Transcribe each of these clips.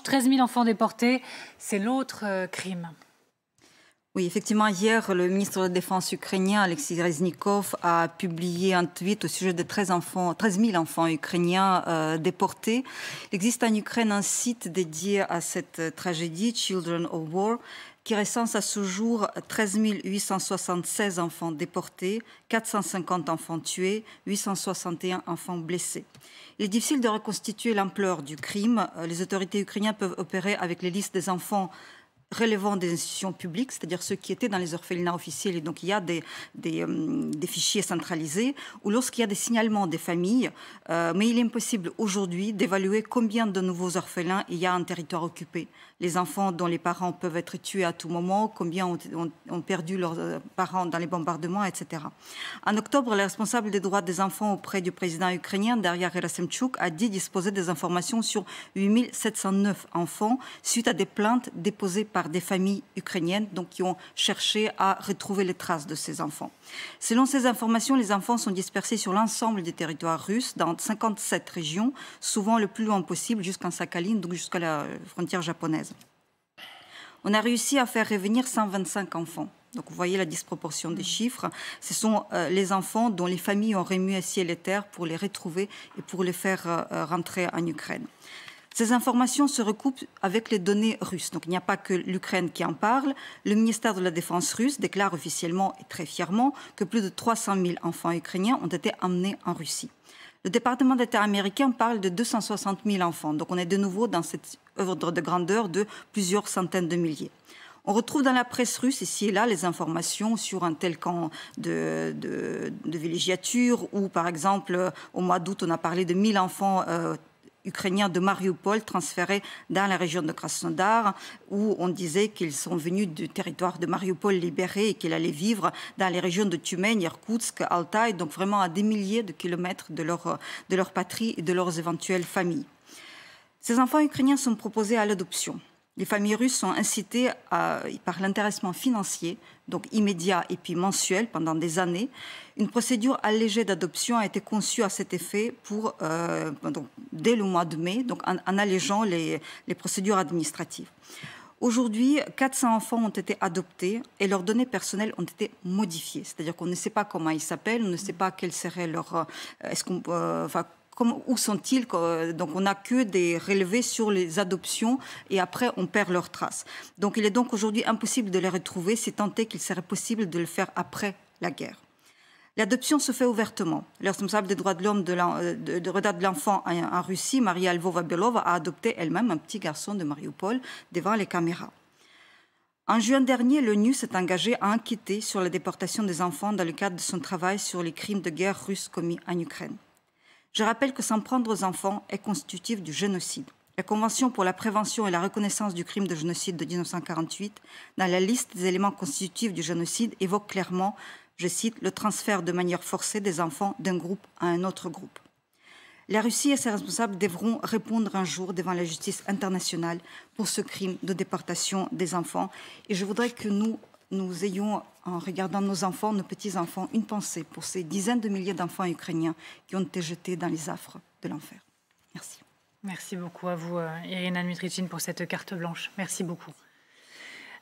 13 000 enfants déportés, c'est l'autre crime. Oui, effectivement, hier, le ministre de la Défense ukrainien, Alexis Reznikov, a publié un tweet au sujet de 13 000 enfants ukrainiens déportés. Il existe en Ukraine un site dédié à cette tragédie, Children of War, qui recense à ce jour 13 876 enfants déportés, 450 enfants tués, 861 enfants blessés. Il est difficile de reconstituer l'ampleur du crime. Les autorités ukrainiennes peuvent opérer avec les listes des enfants relevant des institutions publiques, c'est-à-dire ceux qui étaient dans les orphelinats officiels, et donc il y a des fichiers centralisés, ou lorsqu'il y a des signalements des familles, mais il est impossible aujourd'hui d'évaluer combien de nouveaux orphelins il y a en territoire occupé. Les enfants dont les parents peuvent être tués à tout moment, combien ont perdu leurs parents dans les bombardements, etc. En octobre, le responsable des droits des enfants auprès du président ukrainien, Daria Gerasimchuk, a dit disposer des informations sur 8 709 enfants suite à des plaintes déposées par des familles ukrainiennes donc, qui ont cherché à retrouver les traces de ces enfants. Selon ces informations, les enfants sont dispersés sur l'ensemble des territoires russes dans 57 régions, souvent le plus loin possible jusqu'en Sakhaline, donc jusqu'à la frontière japonaise. On a réussi à faire revenir 125 enfants. Donc vous voyez la disproportion des chiffres. Ce sont les enfants dont les familles ont remué ciel et terre pour les retrouver et pour les faire rentrer en Ukraine. Ces informations se recoupent avec les données russes. Donc il n'y a pas que l'Ukraine qui en parle. Le ministère de la Défense russe déclare officiellement et très fièrement que plus de 300 000 enfants ukrainiens ont été emmenés en Russie. Le département d'État américain parle de 260 000 enfants. Donc on est de nouveau dans cette ordre de grandeur de plusieurs centaines de milliers. On retrouve dans la presse russe ici et là les informations sur un tel camp de villégiature où, par exemple, au mois d'août, on a parlé de 1000 enfants ukrainiens de Mariupol transférés dans la région de Krasnodar, où on disait qu'ils sont venus du territoire de Mariupol libéré et qu'ils allaient vivre dans les régions de Tumen, Irkoutsk, Altaï, donc vraiment à des milliers de kilomètres de leur patrie et de leurs éventuelles familles. Ces enfants ukrainiens sont proposés à l'adoption. Les familles russes sont incitées par l'intéressement financier, donc immédiat et puis mensuel pendant des années. Une procédure allégée d'adoption a été conçue à cet effet dès le mois de mai, donc en allégeant les procédures administratives. Aujourd'hui, 400 enfants ont été adoptés et leurs données personnelles ont été modifiées. C'est-à-dire qu'on ne sait pas comment ils s'appellent, on ne sait pas quel serait leur... où sont-ils? Donc on n'a que des relevés sur les adoptions et après on perd leurs traces. Donc il est donc aujourd'hui impossible de les retrouver, si tant est qu'il serait possible de le faire après la guerre. L'adoption se fait ouvertement. Le responsable des droits de l'homme de l'enfant en Russie, Maria Lvova-Belova, a adopté elle-même un petit garçon de Mariupol devant les caméras. En juin dernier, l'ONU s'est engagée à enquêter sur la déportation des enfants dans le cadre de son travail sur les crimes de guerre russes commis en Ukraine. Je rappelle que s'en prendre aux enfants est constitutif du génocide. La Convention pour la prévention et la reconnaissance du crime de génocide de 1948, dans la liste des éléments constitutifs du génocide, évoque clairement, je cite, le transfert de manière forcée des enfants d'un groupe à un autre groupe. La Russie et ses responsables devront répondre un jour devant la justice internationale pour ce crime de déportation des enfants. Et je voudrais que nous ayons, en regardant nos enfants, nos petits-enfants, une pensée pour ces dizaines de milliers d'enfants ukrainiens qui ont été jetés dans les affres de l'enfer. Merci. Merci beaucoup à vous, Irina Dmitrichine, pour cette carte blanche. Merci beaucoup.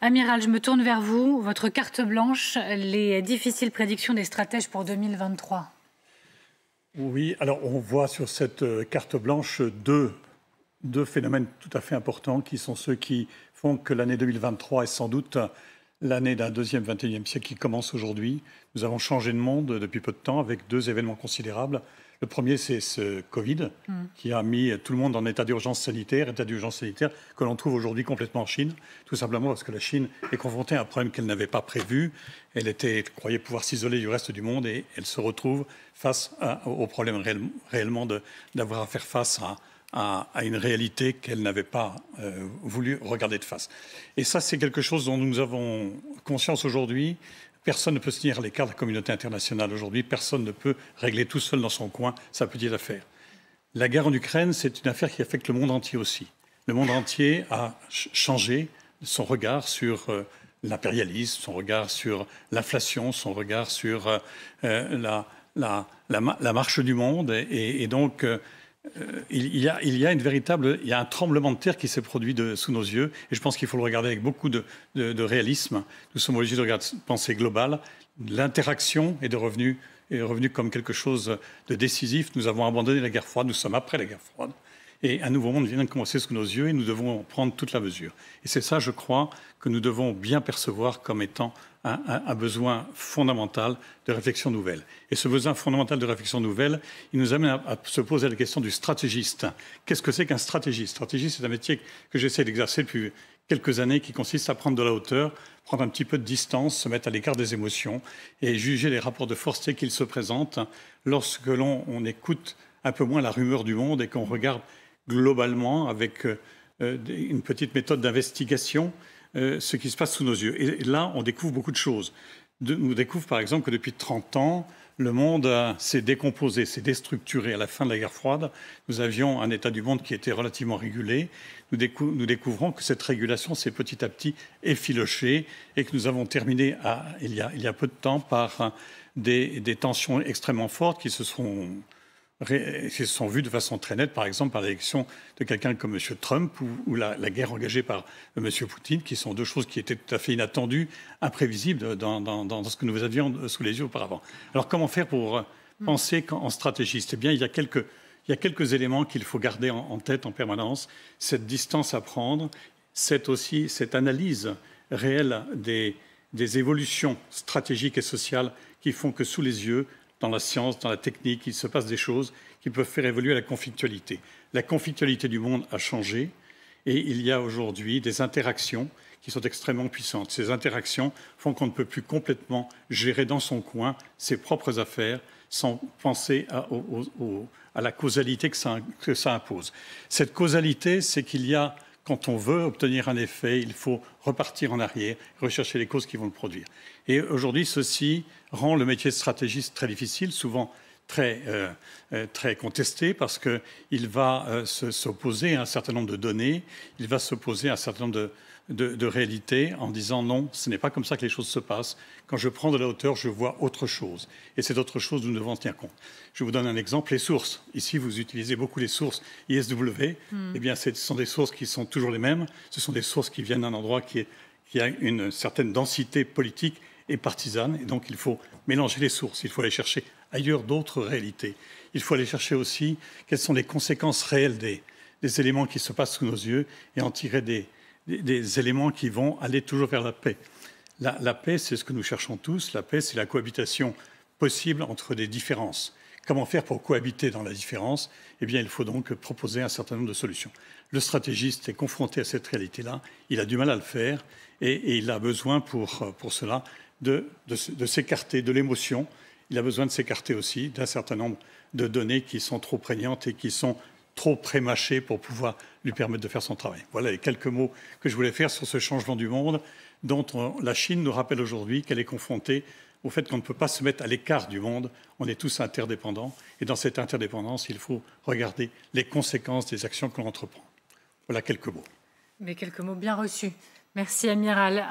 Amiral, je me tourne vers vous. Votre carte blanche, les difficiles prédictions des stratèges pour 2023. Oui, alors on voit sur cette carte blanche deux phénomènes tout à fait importants qui sont ceux qui font que l'année 2023 est sans doute l'année d'un deuxième 21e siècle qui commence aujourd'hui. Nous avons changé de monde depuis peu de temps avec deux événements considérables. Le premier, c'est ce Covid qui a mis tout le monde en état d'urgence sanitaire que l'on trouve aujourd'hui complètement en Chine, tout simplement parce que la Chine est confrontée à un problème qu'elle n'avait pas prévu. Elle croyait pouvoir s'isoler du reste du monde et elle se retrouve face au problème réellement d'avoir à faire face à une réalité qu'elle n'avait pas voulu regarder de face. Et ça, c'est quelque chose dont nous avons conscience aujourd'hui. Personne ne peut se tenir à l'écart de la communauté internationale aujourd'hui. Personne ne peut régler tout seul dans son coin sa petite affaire. La guerre en Ukraine, c'est une affaire qui affecte le monde entier aussi. Le monde entier a changé son regard sur l'impérialisme, son regard sur l'inflation, son regard sur la marche du monde. Et donc, il y a un tremblement de terre qui s'est produit sous nos yeux, et je pense qu'il faut le regarder avec beaucoup de réalisme. Nous sommes obligés de penser global. L'interaction est revenu comme quelque chose de décisif. Nous avons abandonné la guerre froide, nous sommes après la guerre froide. Et un nouveau monde vient de commencer sous nos yeux et nous devons en prendre toute la mesure. Et c'est ça, je crois, que nous devons bien percevoir comme étant un besoin fondamental de réflexion nouvelle. Et ce besoin fondamental de réflexion nouvelle, il nous amène à se poser la question du stratégiste. Qu'est-ce que c'est qu'un stratégiste? Stratégiste, c'est un métier que j'essaie d'exercer depuis quelques années qui consiste à prendre de la hauteur, prendre un petit peu de distance, se mettre à l'écart des émotions et juger les rapports de force tels qu'ils se présentent lorsque l'on écoute un peu moins la rumeur du monde et qu'on regarde globalement avec une petite méthode d'investigation ce qui se passe sous nos yeux. Et là, on découvre beaucoup de choses. On découvre par exemple que depuis 30 ans, le monde s'est décomposé, s'est déstructuré. À la fin de la guerre froide, nous avions un état du monde qui était relativement régulé. Nous découvrons que cette régulation s'est petit à petit effilochée et que nous avons terminé il y a peu de temps par des tensions extrêmement fortes qui se sont vues de façon très nette, par exemple par l'élection de quelqu'un comme M. Trump ou la guerre engagée par M. Poutine, qui sont deux choses qui étaient tout à fait inattendues, imprévisibles dans ce que nous avions sous les yeux auparavant. Alors comment faire pour penser en stratégiste? Eh bien, il y a quelques éléments qu'il faut garder en tête en permanence. Cette distance à prendre, c'est aussi cette analyse réelle des évolutions stratégiques et sociales qui font que sous les yeux, dans la science, dans la technique, il se passe des choses qui peuvent faire évoluer la conflictualité. La conflictualité du monde a changé et il y a aujourd'hui des interactions qui sont extrêmement puissantes. Ces interactions font qu'on ne peut plus complètement gérer dans son coin ses propres affaires sans penser à la causalité que ça impose. Cette causalité, c'est qu'il y a, quand on veut obtenir un effet, il faut repartir en arrière, rechercher les causes qui vont le produire. Et aujourd'hui, ceci rend le métier de stratégiste très difficile, souvent très contesté, parce qu'il va s'opposer à un certain nombre de données, il va s'opposer à un certain nombre de réalités en disant non, ce n'est pas comme ça que les choses se passent. Quand je prends de la hauteur, je vois autre chose. Et cette autre chose, nous devons en tenir compte. Je vous donne un exemple, les sources. Ici, vous utilisez beaucoup les sources ISW. Eh bien, ce sont des sources qui sont toujours les mêmes. Ce sont des sources qui viennent d'un endroit qui a une certaine densité politique et partisane. Et donc, il faut mélanger les sources. Il faut aller chercher ailleurs d'autres réalités. Il faut aller chercher aussi quelles sont les conséquences réelles des éléments qui se passent sous nos yeux et en tirer des éléments qui vont aller toujours vers la paix. La paix, c'est ce que nous cherchons tous. La paix, c'est la cohabitation possible entre des différences. Comment faire pour cohabiter dans la différence? Eh bien, il faut donc proposer un certain nombre de solutions. Le stratégiste est confronté à cette réalité-là. Il a du mal à le faire et il a besoin pour cela de s'écarter de l'émotion. Il a besoin de s'écarter aussi d'un certain nombre de données qui sont trop prégnantes et qui sont trop prémâchées pour pouvoir lui permettre de faire son travail. Voilà les quelques mots que je voulais faire sur ce changement du monde dont la Chine nous rappelle aujourd'hui qu'elle est confrontée au fait qu'on ne peut pas se mettre à l'écart du monde. On est tous interdépendants. Et dans cette interdépendance, il faut regarder les conséquences des actions que l'on entreprend. Voilà quelques mots. Mais quelques mots bien reçus. Merci, Amiral.